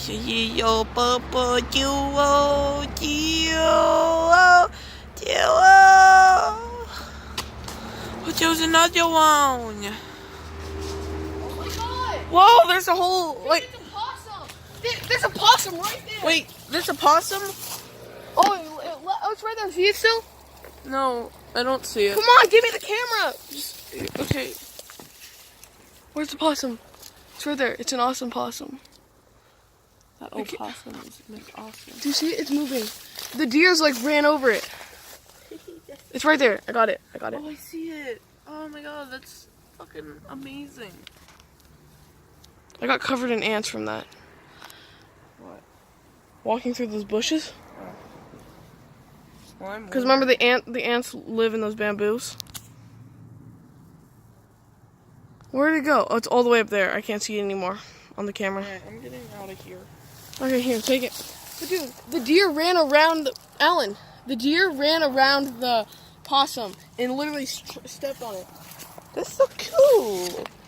Yo, papa, duo, duo, duo. Oh, there's another one. Oh my god! Whoa, there's a whole, like, There's a possum! There's a possum right there! wait, there's a possum? Oh, it's right there. See it still? No, I don't see it. Come on, give me the camera! Okay. Where's the possum? It's right there. It's an awesome possum. That old possum is awesome. Do you see it? It's moving. The deers like ran over it. It's right there. I got it. Oh, I see it. Oh my god, that's fucking amazing. I got covered in ants from that. What? Walking through those bushes. Slime. Because remember the ants live in those bamboos. Where did it go? Oh, it's all the way up there. I can't see it anymore on the camera. Alright, I'm getting out of here. Okay, here, take it. But dude, the deer ran around Alan. The deer ran around the possum and literally stepped on it. That's so cool.